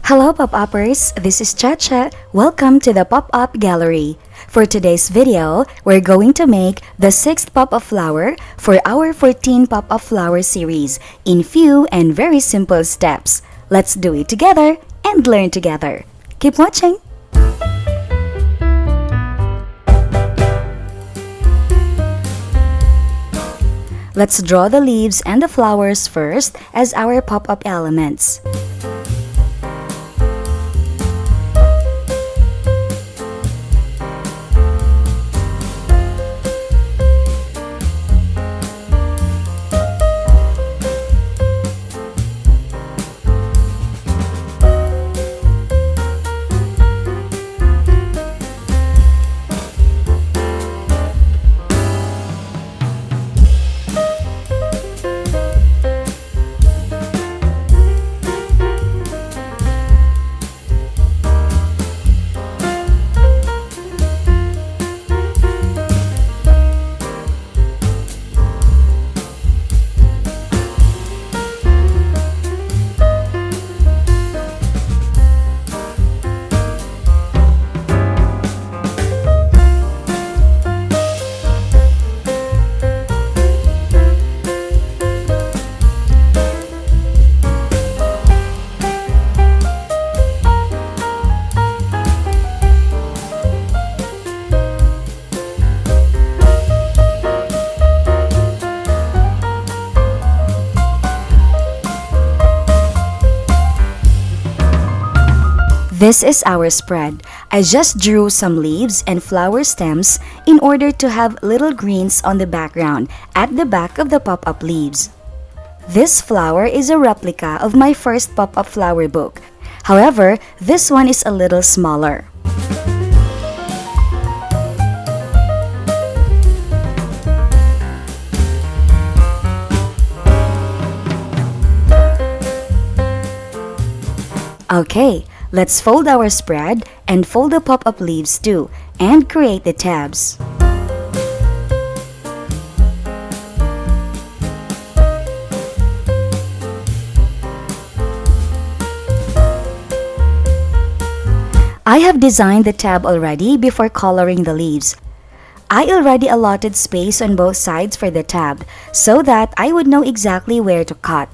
Hello Pop-Uppers, this is Chacha. Welcome to the Pop-Up Gallery. For today's video, we're going to make the 6th pop-up flower for our 14 pop-up flower series in few and very simple steps. Let's do it together and learn together. Keep watching! Let's draw the leaves and the flowers first as our pop-up elements. This is our spread. I just drew some leaves and flower stems in order to have little greens on the background at the back of the pop-up leaves. This flower is a replica of my first pop-up flower book. However, this one is a little smaller. Okay. Let's fold our spread and fold the pop-up leaves too and create the tabs. I have designed the tab already before coloring the leaves. I already allotted space on both sides for the tab so that I would know exactly where to cut.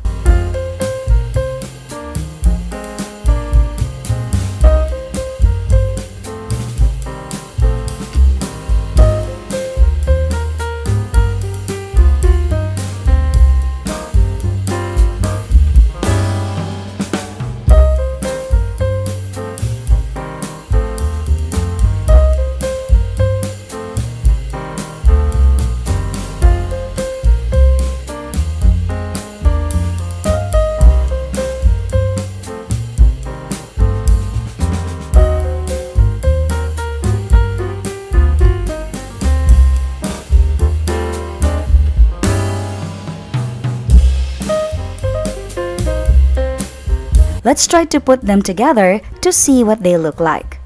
Let's try to put them together to see what they look like.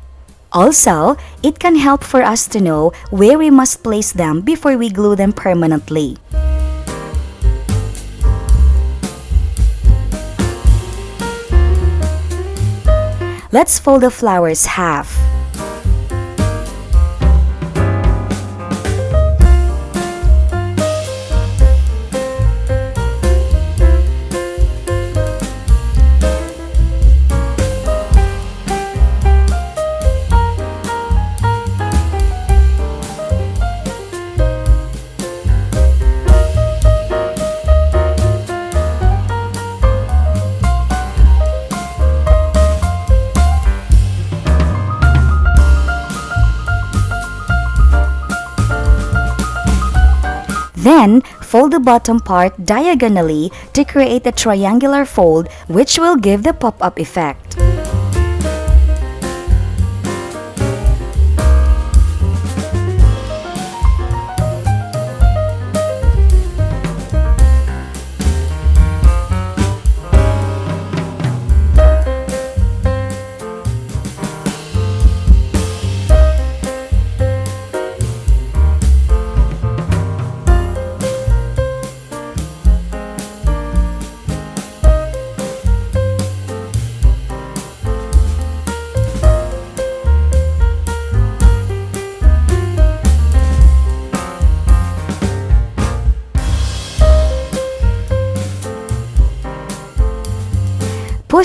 Also, it can help for us to know where we must place them before we glue them permanently. Let's fold the flowers half. Then, fold the bottom part diagonally to create a triangular fold which will give the pop-up effect.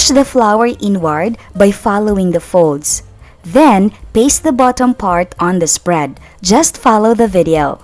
Push the flower inward by following the folds. Then, paste the bottom part on the spread. Just follow the video.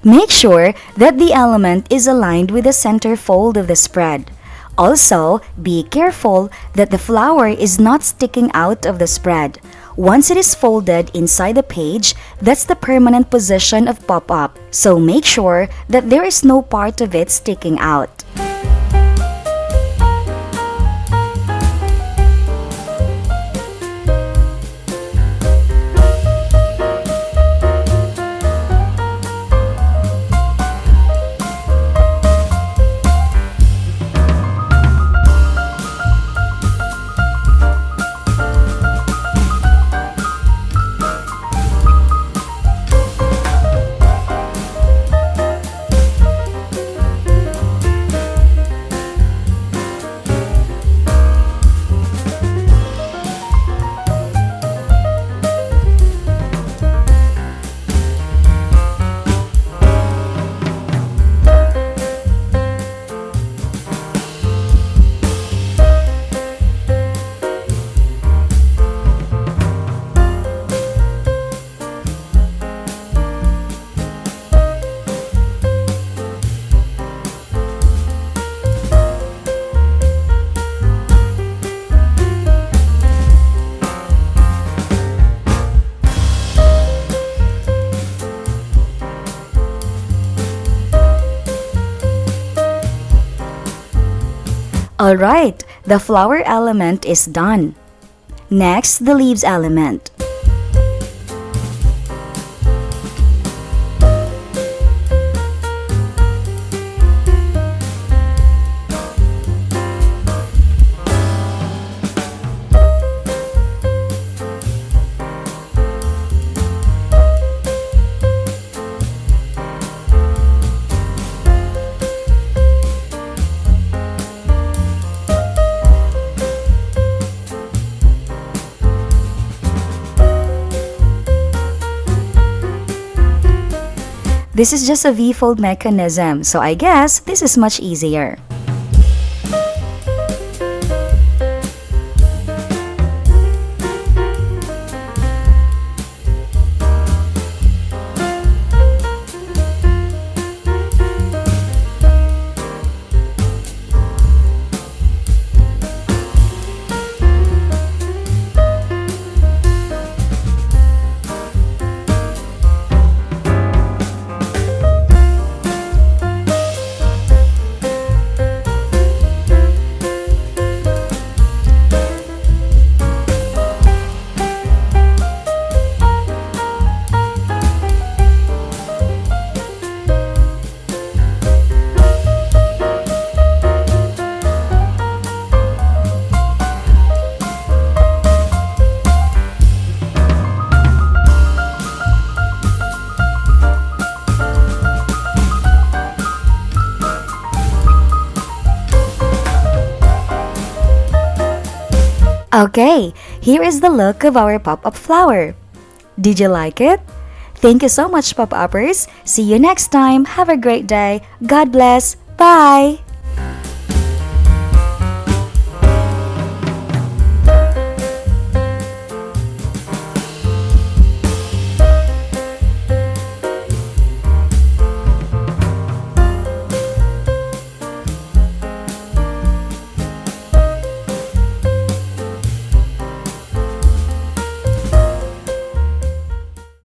Make sure that the element is aligned with the center fold of the spread. Also, be careful that the flower is not sticking out of the spread. Once it is folded inside the page, that's the permanent position of pop-up. So make sure that there is no part of it sticking out. Alright, the flower element is done. Next, the leaves element. This is just a V-fold mechanism, so I guess this is much easier. Okay, here is the look of our pop-up flower. Did you like it? Thank you so much, pop-uppers. See you next time. Have a great day. God bless. Bye!